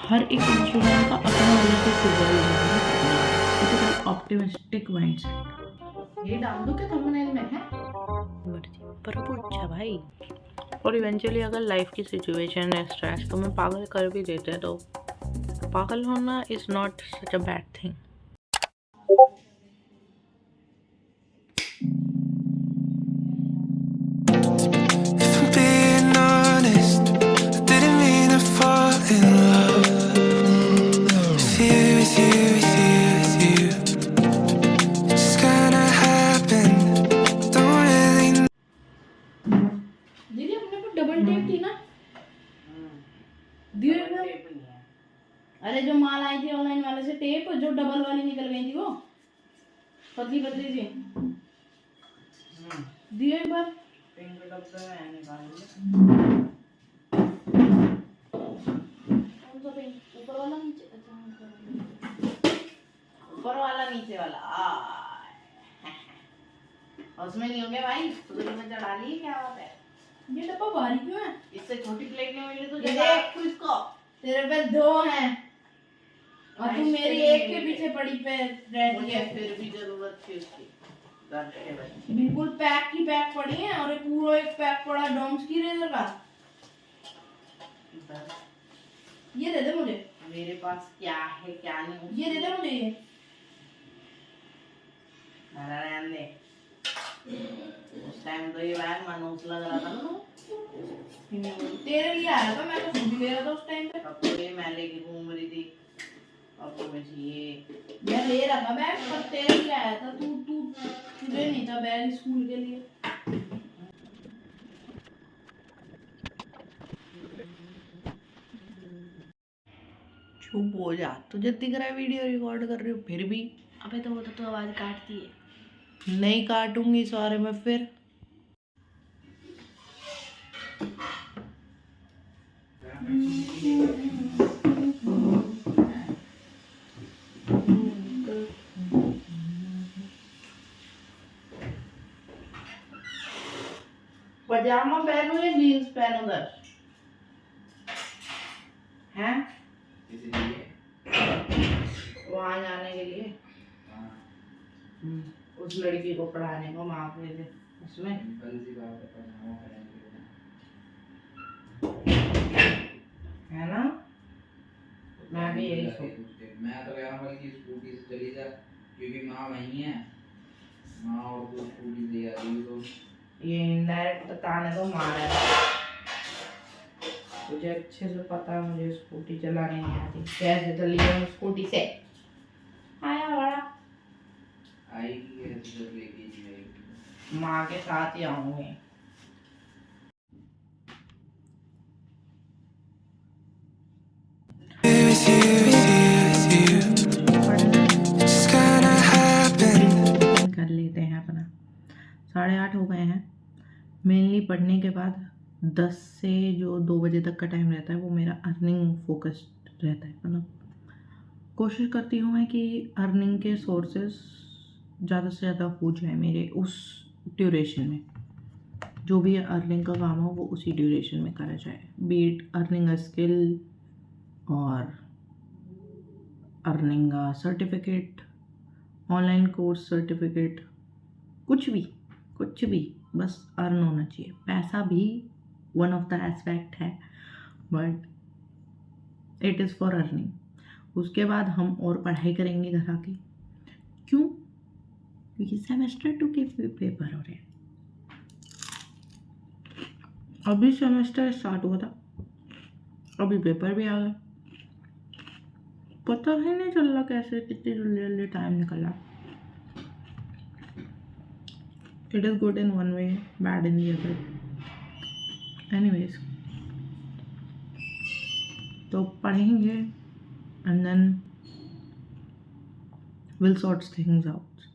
हर एक इंस्ट्रूमेंट का अपना अलग एक रिजल्ट है। It is optimistic mindset. ये डाल दो क्या थंबनेल में है? मर्जी पर पूछा भाई। और इवेंचुअली अगर लाइफ की सिचुएशन है स्ट्रेस तुम्हें पागल कर भी देते हैं तो पागल होना is not such a bad thing. If I'm being honest, I didn't mean to fall in love with you, with you, with you, with you. It just kinda happened. Don't really know. दीदी अपने को double tape थी ना? दिए ना? अरे जो माल आई थी ऑनलाइन वाले से टेप जो डबल वाली निकल गई थी वो पतली पतली सी दिए एक बार। पिंक डब्बे में निकालेंगे। कौन सा पिंक? ऊपर वाला नीचे? अच्छा ऊपर वाला नीचे वाला उसमें नहीं हो गया भाई तो में चढ़ा लिए क्या बात है? ये डब्बा भारी क्यों है? इससे छोटी प्लेट नहीं मिली तो देख तू इसको। तेरे पे दो हैं और तू मेरी एक के पीछे पड़ी पे रहती है। फिर भी जरूरत थी उसकी। बिल्कुल पैक की पैक पड़ी है और एक पूरा एक पैक पड़ा डॉम्स की रेजर का। ये दे दे मुझे। मेरे पास क्या है क्या नहीं। ये दे दे मुझे ये। रहने दे। उस टाइम तो ये बैग मनोज लग रहा था ना। तेरे लिए आया था मैं तो खुद ही ले रहा था उस टाइम पे। अब तो ये मैं लेके घूम रही थी। अब तो मैं मैं ले रहा था बैग पर तेरे लिए आया था तुझे नहीं था बैग स्कूल के लिए। चुप हो जा तुझे दिख रहा है वीडियो रिकॉर्ड कर रही हो फिर भी। अबे तो वो तो आवाज काटती है। नहीं काटूंगी सारे में फिर। पजामा पहनो या जीन्स पहनो उधर हैं वहां जाने के लिए उस लड़की को पढ़ाने को माँ के लिए उसमें है ना। मैं भी यही मैं तो कह रहा हूँ कि स्कूटी से चली जा क्योंकि माँ वहीं है। माँ और तो स्कूटी से आ रही तो ये इनडायरेक्ट बताने तो मारा है। मुझे अच्छे से पता है मुझे स्कूटी चलाने नहीं आती कैसे चली हूँ स्कूटी से। आया बड़ा आएगी ऐसे जब लेके ही आएगी माँ के साथ ही आऊंगी। With you, with you, with you. It just kinda happened. कर लेते हैं अपना 8:30 हो गए हैं। मेनली पढ़ने के बाद 10 से जो 2 बजे तक का टाइम रहता है वो मेरा अर्निंग फोकस्ड रहता है। मतलब कोशिश करती हूँ मैं कि अर्निंग के सोर्सेस ज़्यादा से ज़्यादा हो जाए मेरे उस ड्यूरेशन में। जो भी अर्निंग का काम हो वो उसी ड्यूरेशन में करा जाए। बीट अर्निंग अ स्किल और earning a certificate, online course certificate, कुछ भी बस अर्न होना चाहिए। पैसा भी वन ऑफ द एस्पेक्ट है but it is for earning. उसके बाद हम और पढ़ाई करेंगे घर आके। क्यों? क्योंकि सेमेस्टर 2 के पेपर हो रहे हैं। अभी सेमेस्टर स्टार्ट हुआ था अभी पेपर भी आ गए। पता ही नहीं चल रहा कैसे कितनी जल्दी जल्दी टाइम निकला। It is good in one way, bad in the other. Anyways, तो पढ़ेंगे and then we'll sort things out.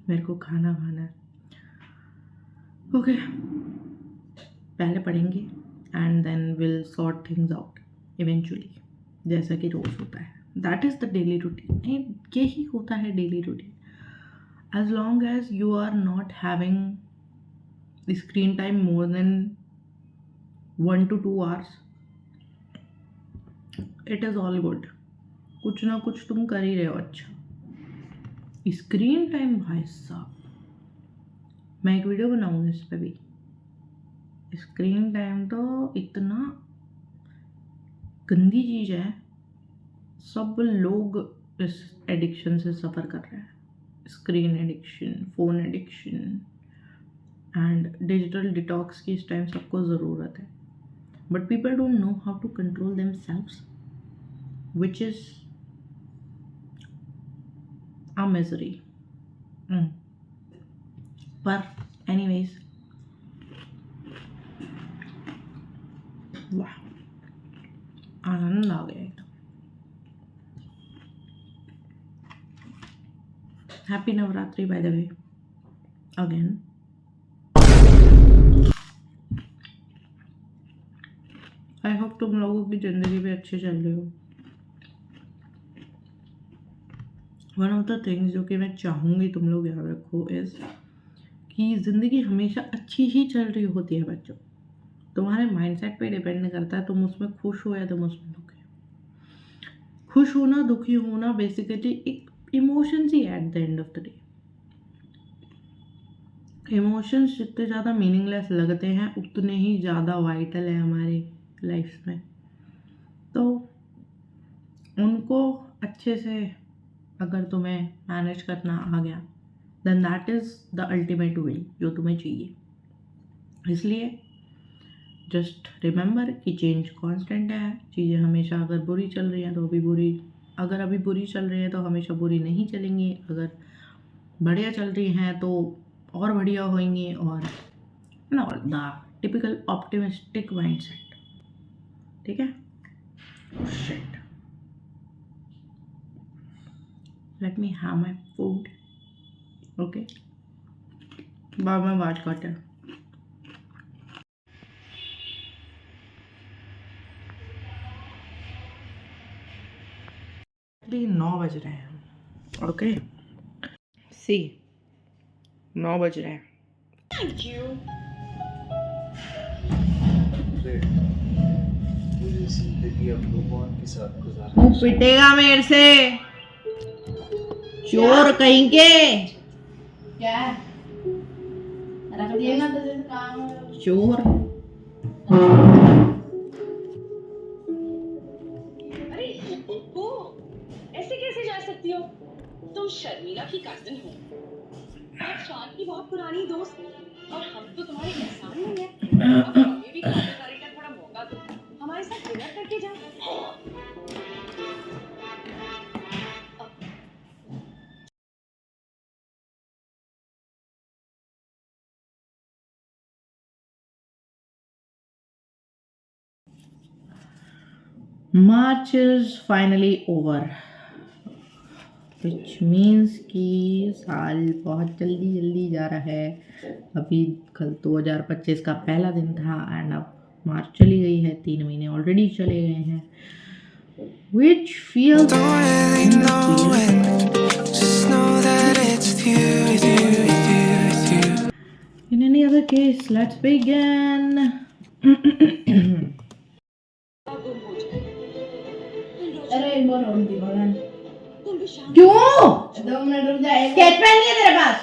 मेरे को खाना है। Okay, पहले पढ़ेंगे and then we'll sort things out eventually. जैसा कि रोज होता है। That is the daily routine. यही होता है daily routine. As long as you are not having screen time more than 1 to 2 hours, it is all good. कुछ ना कुछ तुम कर ही रहे हो अच्छा। स्क्रीन टाइम भाई साहब, मैं एक वीडियो बनाऊंगी इस पर भी। स्क्रीन टाइम तो इतना गंदी चीज़ है, सब लोग इस एडिक्शन से सफ़र कर रहे हैं। Screen addiction, phone addiction and digital detox की इस टाइम सबको ज़रूरत है। But people don't know how to control themselves, which is a misery. पर anyways, वाह आनंद आ गया एकदम। Happy Navratri by the way again. I hope तुम लोगों की जिंदगी भी अच्छी चल रही हो। वन ऑफ द थिंग्स जो कि मैं चाहूँगी तुम लोग याद रखो इज़ कि ज़िंदगी हमेशा अच्छी ही चल रही होती है बच्चों। तुम्हारे माइंडसेट पे डिपेंड करता है तुम उसमें खुश हो या तुम उसमें दुखी हो। खुश होना दुखी होना बेसिकली एक emotions he at the end of the day. Emotions जितने ज़्यादा मीनिंगलेस लगते हैं उतने ही ज़्यादा वाइटल है हमारी लाइफ में। तो उनको अच्छे से अगर तुम्हें मैनेज करना आ गया then that is the ultimate win जो तुम्हें चाहिए। इसलिए जस्ट रिमेंबर कि चेंज कांस्टेंट है। चीज़ें हमेशा अगर बुरी चल रही हैं तो अभी बुरी चल रही है तो हमेशा बुरी नहीं चलेंगी। अगर बढ़िया चल रही हैं तो और बढ़िया होंगी। और द टिपिकल ऑप्टिमिस्टिक माइंडसेट, ठीक है। Shit, let me have my food. Okay, बाद में बात करते हैं। 9 बज रहे हैं। ओके सी 9 बज रहे हैं। Thank you. पूरी जिंदगी अब भगवान के साथ गुजार। तू पिटेगा मेरे से, चोर कहीं के। क्या है? रख दिए ना तो जैसे काम है। चोर अरे ओ, ऐसे कैसे जा सकती हो? तुम शर्मिला की कजिन हो और शान की बहुत पुरानी दोस्त, और हम तो तुम्हारे एहसान में हैं। अब हमें भी खातिरदारी का थोड़ा मौका दो, हमारे साथ डिनर करके जाओ। March is finally over, which means कि साल बहुत जल्दी जल्दी जा रहा है। अभी कल 2025 का पहला दिन था एंड अब मार्च चली गई है। 3 महीने ऑलरेडी चले गए हैं, which feels Don't really know when, just know that it's with you, with you, with you, with you. in any other case, let's begin. अरे एक बार और दी भगवान। तुम भी शाम क्यों? 2 मिनट रुक जा। एक स्केच पेन नहीं है तेरे पास?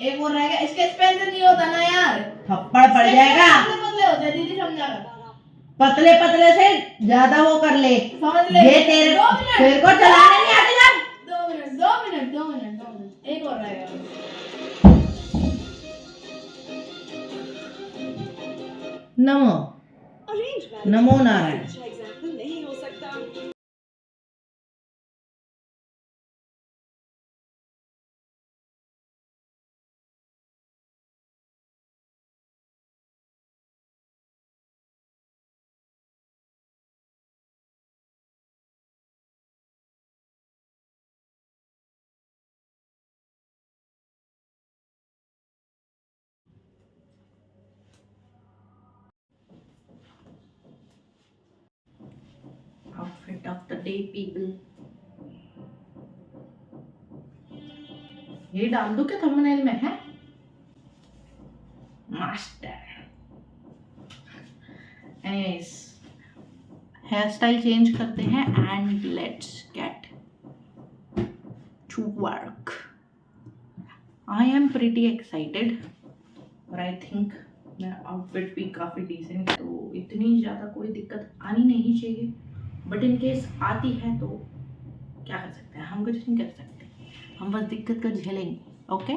एक और रह गया। स्केच पेन से नहीं होता ना यार, थप्पड़ पड़ जाएगा। पतले पतले होते हैं दीदी, समझा कर। पतले पतले से ज्यादा वो कर ले। समझ ले। ये तेरे को चलाने नहीं आते जब। 2 मिनट 2 मिनट 2 मिनट 2 मिनट, एक और रह गया। नमो अरेंज नमो नारायण। अच्छा एग्जाम्पल नहीं हो सकता। Outfit of the day people. ये डाल दूं क्या थंबनेल में है? Master. Anyways, hair style change करते हैं and let's get to work. I am pretty excited और आई थिंक मेरा आउटफिट भी काफ़ी डिसेंट, तो इतनी ज़्यादा कोई दिक्कत आनी नहीं चाहिए, बट इन केस आती है तो क्या कर सकते हैं, हम कुछ नहीं कर सकते, हम बस दिक्कत को झेलेंगे। ओके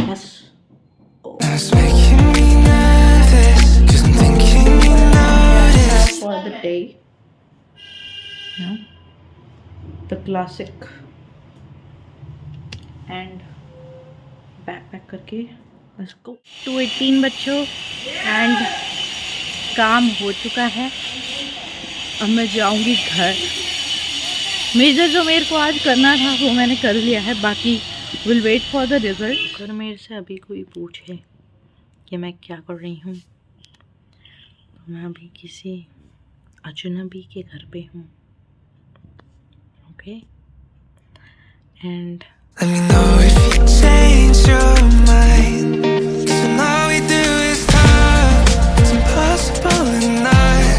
बस That's making me nervous, 'cause I'm thinking you notice. for the day, the classic and backpack करके let's go। 2:18 बच्चों एंड काम हो चुका है, अब मैं जाऊंगी घर। मेजर जो मेरे को आज करना था वो मैंने कर लिया है, बाकी will wait for the result. अगर मेरे से अभी कोई पूछे कि मैं क्या कर रही हूँ तो मैं अभी किसी अजनबी के घर पे हूँ। Okay and Let me know if you change your mind. 'Cause all we do is talk. It's impossible at night.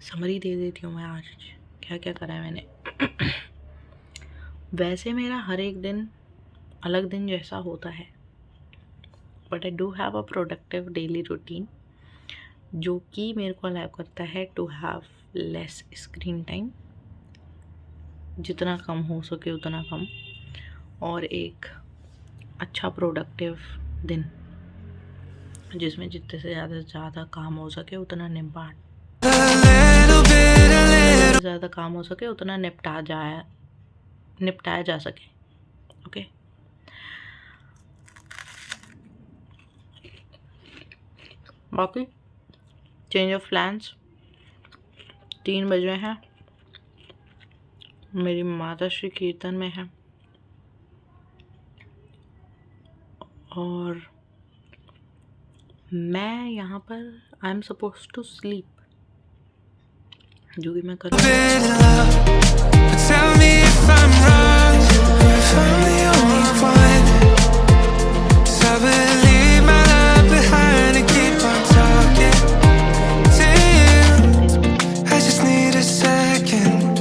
Summary दे देती हूँ मैं आज क्या क्या करा है मैंने। वैसे मेरा हर एक दिन अलग दिन जैसा होता है, but I do have a productive daily routine जो कि मेरे को अलाउ करता है to have less screen time, जितना कम हो सके उतना कम, और एक अच्छा प्रोडक्टिव दिन जिसमें जितने से ज़्यादा काम हो सके उतना निपटाया ज़्यादा काम हो सके उतना निपटाया जा सके। ओके बाकी चेंज ऑफ प्लान्स 3 बज रहे हैं, मेरी माता श्री कीर्तन में है और मैं यहाँ पर I am suppose to sleep, जो कि मैं कर Bit of love. But tell me if I'm wrong, or if I'm the only one. 'Cause I believe my love behind and keep on talking to you. I just need a second,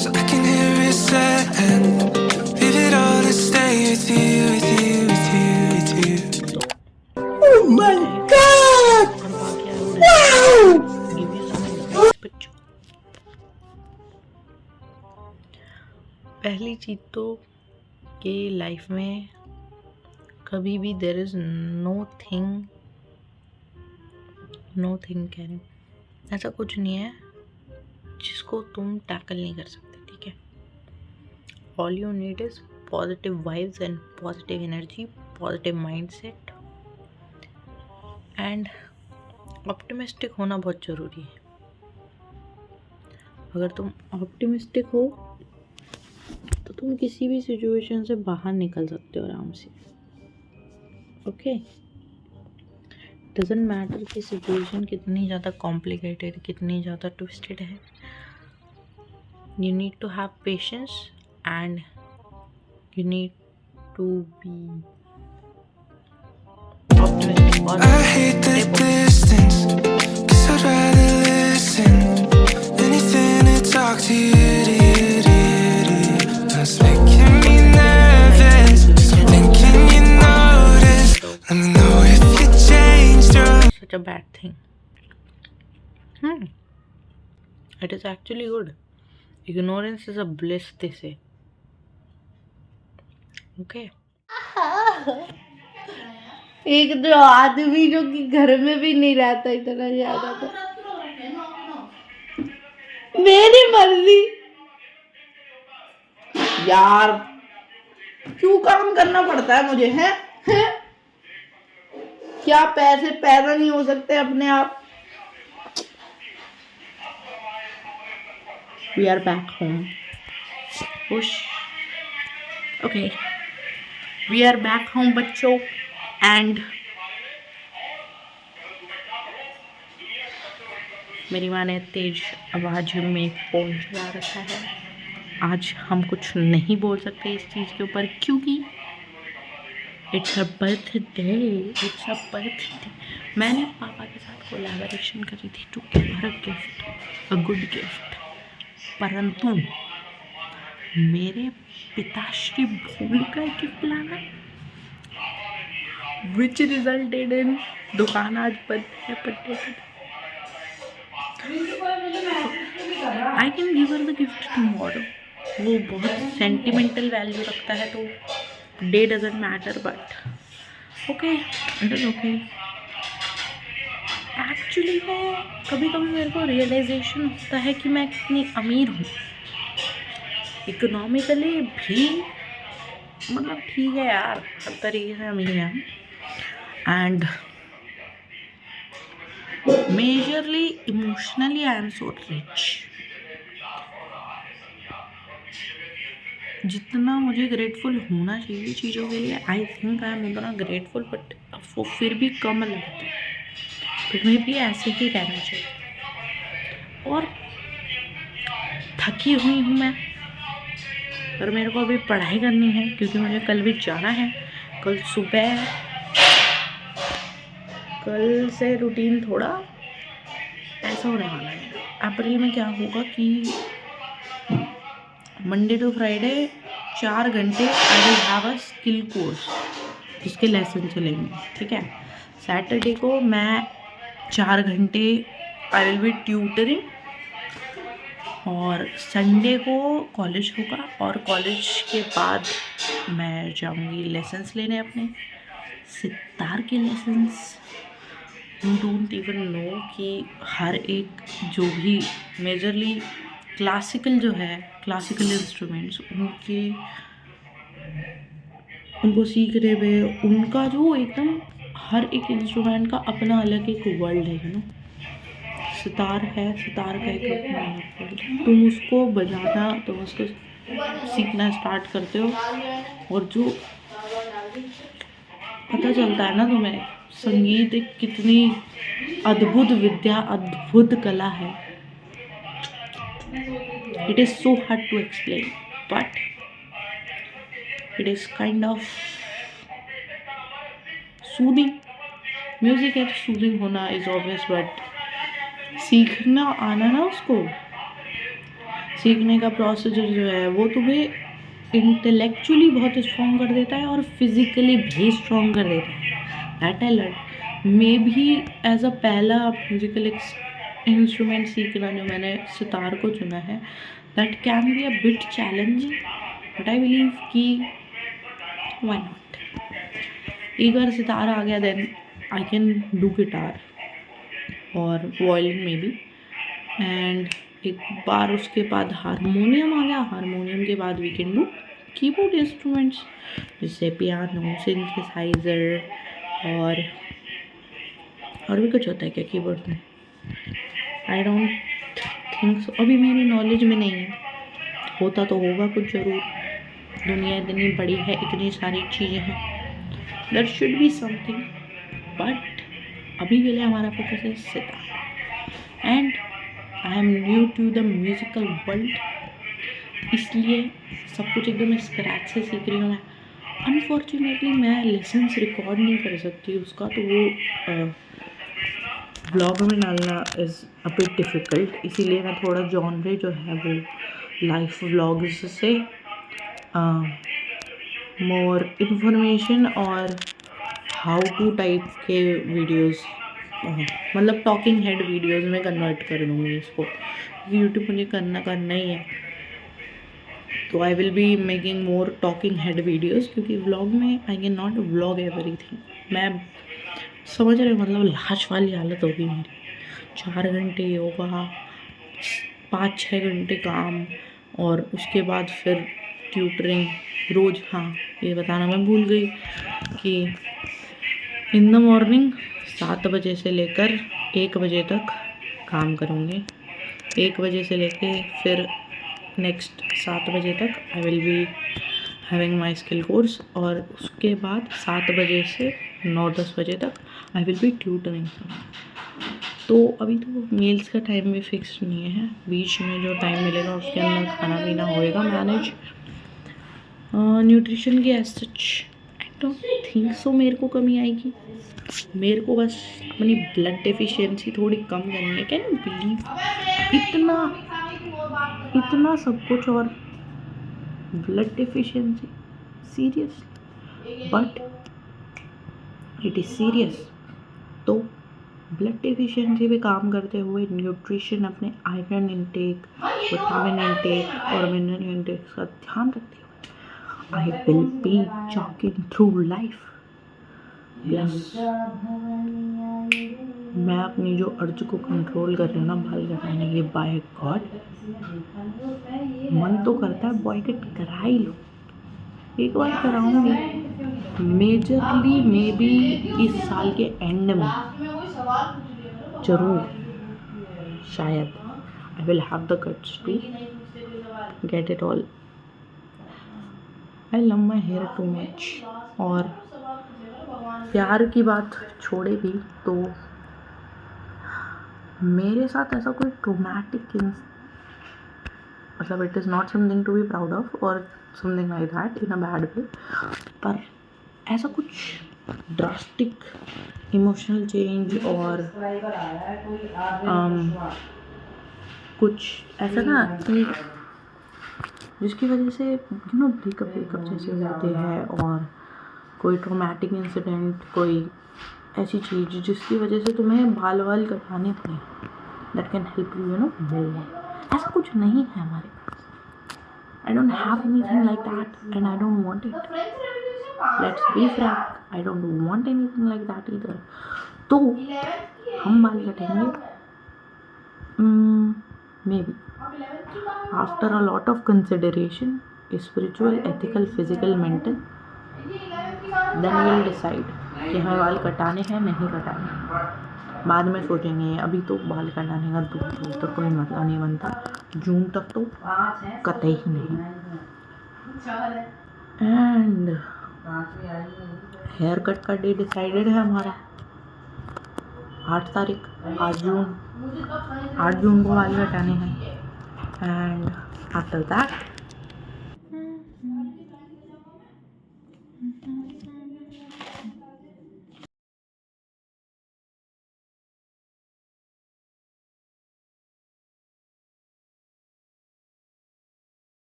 so I can hear it said. Leave it all to stay with you, with you, with you, with you. Oh my God! Wow! Give you some picture. पहली चीज़ तो कि life में कभी भी there is know thing कह रहे, ऐसा कुछ नहीं है जिसको तुम टैकल नहीं कर सकते, ठीक है। All you need is positive vibes and positive energy, positive mindset and optimistic होना बहुत ज़रूरी है। अगर तुम ऑप्टिमिस्टिक हो तो तुम किसी भी सिचुएशन से बाहर निकल सकते हो आराम से। ओके डजेंट मैटर कि सिचुएशन कितनी ज़्यादा कॉम्प्लिकेटेड, कितनी ज़्यादा ट्विस्टेड है, you need to have patience and you need to be optimistic. I hate the distance, 'cause I'd rather listen. Anything to talk to you, to you, to you, to you. That's making me nervous, 'cause I'm thinking you notice. Let me know if you changed your such a bad thing. It is actually good. Ignorance is a bliss, they say. Okay. एक जो आदमी जो कि घर में भी नहीं रहता इतना ज्यादा, तो मेरी मर्जी यार, क्यों काम करना पड़ता है मुझे, हैं? क्या पैसे पैदा नहीं हो सकते अपने आप? We are back home. Push. Okay. We are back home बच्चों and मेरी माँ ने तेज आवाज़ में फ़ोन चला रखा है। आज हम कुछ नहीं बोल सकते इस चीज़ के ऊपर, क्योंकि it's a birthday, it's a birthday. मैंने पापा के साथ कोलैबोरेशन करी थी to give her a gift, a good gift, परंतु मेरे पिताश्री भूल गए गिफ्ट लाना, विच रिजल्टेड इन दुकान आज बंद है बर्थडे के। I can give her the gift tomorrow. वो बहुत सेंटिमेंटल वैल्यू रखता है तो day doesn't matter, but okay, it is okay. Actually मैं कभी कभी मेरे को रियलाइजेशन होता है कि मैं कितनी अमीर हूँ। इकोनॉमिकली भी मतलब ठीक है यार, हर तरीके से अमीर है हम, and majorly emotionally I am so rich. जितना मुझे ग्रेटफुल होना चाहिए चीज़ों के लिए, आई थिंक आई एम उतना ग्रेटफुल, बट वो फिर भी कम लगता है। तुम्हें भी ऐसे ही रहना चाहिए। और थकी हुई हूँ मैं, पर मेरे को अभी पढ़ाई करनी है क्योंकि मुझे कल भी जाना है। कल सुबह, कल से रूटीन थोड़ा ऐसा होने वाला है। अप्रैल में क्या होगा कि मंडे टू फ्राइडे 4 घंटे आई will have a skill course, जिसके लेसन चलेंगे, ठीक है। सैटरडे को मैं 4 घंटे आई विल बी ट्यूटरिंग, और संडे को कॉलेज होगा, और कॉलेज के बाद मैं जाऊंगी लेसन्स लेने अपने सितार के lessons. You don't even know कि हर एक जो भी मेजरली क्लासिकल जो है, क्लासिकल इंस्ट्रूमेंट्स उनको सीखने में उनका जो एकदम हर एक इंस्ट्रूमेंट का अपना अलग एक वर्ल्ड है ना। सितार है, सितार का एक अपना अलग वर्ल्ड है। तुम उसको बजाना, तुम उसको सीखना स्टार्ट करते हो, और जो पता चलता है ना तुम्हें, संगीत एक कितनी अद्भुत विद्या, अद्भुत कला है। It is so hard to explain, but it is kind of soothing. Music है, soothing होना is obvious, but सीखना आना ना, उसको सीखने का प्रोसीजर जो है वो तुम्हें इंटेलेक्चुअली बहुत स्ट्रॉन्ग कर देता है और फिजिकली भी स्ट्रॉन्ग कर देता है। That I learn maybe as a पहला म्यूजिकल इंस्ट्रूमेंट सीखना जो मैंने सितार को चुना है, that can be a bit challenging, but I believe कि व्हाई नॉट। एक बार सितार आ गया, then I can do guitar और वायलिन में भी, एंड एक बार उसके बाद हारमोनियम आ गया, हारमोनियम के बाद we can do keyboard instruments जैसे पियानो, सिंथेसाइज़र, और भी कुछ होता है क्या कीबोर्ड में, आई डोंट थिंक सो, अभी मेरी नॉलेज में नहीं है। होता तो होगा कुछ ज़रूर, दुनिया इतनी बड़ी है, इतनी सारी चीज़ें हैं, there should be something, but अभी के लिए हमारा फोकस है sitar. And I am new to the musical world, इसलिए सब कुछ एकदम स्क्रैच से सीख रही हूँ मैं। अनफॉर्चुनेटली मैं लेसन्स रिकॉर्ड नहीं कर सकती उसका, तो वो ब्लॉग में डालना इज़ अ बिट डिफ़िकल्ट, इसीलिए मैं थोड़ा जॉनरे जो है वो लाइफ व्लॉग्स से मोर इन्फॉर्मेशन और हाउ टू टाइप के वीडियोस, मतलब टॉकिंग हेड वीडियोस में कन्वर्ट कर दूँगी इसको, यूट्यूब मुझे करना ही है, तो I will be making more talking head videos, क्योंकि व्लॉग में I can not vlog everything. मैं समझ रहे हो, मतलब लाश वाली हालत होगी मेरी, 4 घंटे योगा, 5-6 घंटे काम, और उसके बाद फिर ट्यूटरिंग रोज़। हाँ, ये बताना मैं भूल गई कि इन द मॉर्निंग 7 बजे से लेकर 1 बजे तक काम करूँगी, 1 बजे से लेके फिर नेक्स्ट 7 बजे तक I will be having my skill course, और उसके बाद 7 बजे से 9-10 बजे तक आई विल बी ट्यूटरिंग। तो अभी तो मील्स का टाइम भी फिक्स नहीं है, बीच में जो टाइम मिलेगा उसके अंदर खाना पीना होएगा मैनेज। न्यूट्रिशन की as such don't think so मेरे को कमी आएगी। मेरे को बस अपनी ब्लड डेफिशिएंसी थोड़ी कम करनी है। कैन यू बिलीव इतना सब कुछ और blood deficiency, seriously, but it is serious. तो ब्लड डेफिशिएंसी पे काम करते हुए न्यूट्रिशन, अपने आयरन इंटेक, विटामिन इंटेक और मिनरल इंटेक का ध्यान रखते हुए I will be jogging through life. Plus मैं अपनी जो अर्ज को कंट्रोल कर रही हूँ ना बाल कटाने के, बाय गॉड मन तो करता है बॉय कट करा ही लो। एक बार कराऊंगी मेजरली, मे बी इस साल के एंड में जरूर, शायद I will have the guts to get it all. I love my hair too much. और प्यार की बात छोड़े भी तो मेरे साथ ऐसा कोई ट्रोमैटिक, मतलब it is not something to be proud of और something like that in a bad way, पर ऐसा कुछ ड्रास्टिक इमोशनल चेंज और कुछ ऐसा ना कि जिसकी वजह से यू नो ब्रेकअप जैसे होते हैं, और कोई ट्रोमैटिक इंसिडेंट, कोई ऐसी चीज़ जिसकी वजह से तुम्हें बाल कटाने पड़े, that can help you no move. ऐसा कुछ नहीं है हमारे पास। I don't have anything like that and I don't want it. Let's be frank, I don't want anything like that either. तो हम बाल कटेंगे maybe after a lot of consideration, spiritual, ethical, physical, mental, then will decide कि हमें बाल कटाने हैं नहीं कटाने। बाद में सोचेंगे, अभी तो बाल कटाने का दूर तक कोई मतलब नहीं बनता, जून तक तो कतई ही नहीं। एंड हेयर कट का डे डिसाइडेड है हमारा 8 तारीख, 8 जून को बाल कटाने हैं। And after that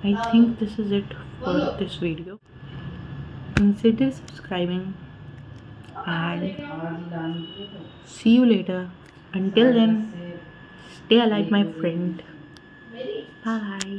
I think this is it for this video. Consider subscribing and see you later. Until then, stay alive, my friend. Bye.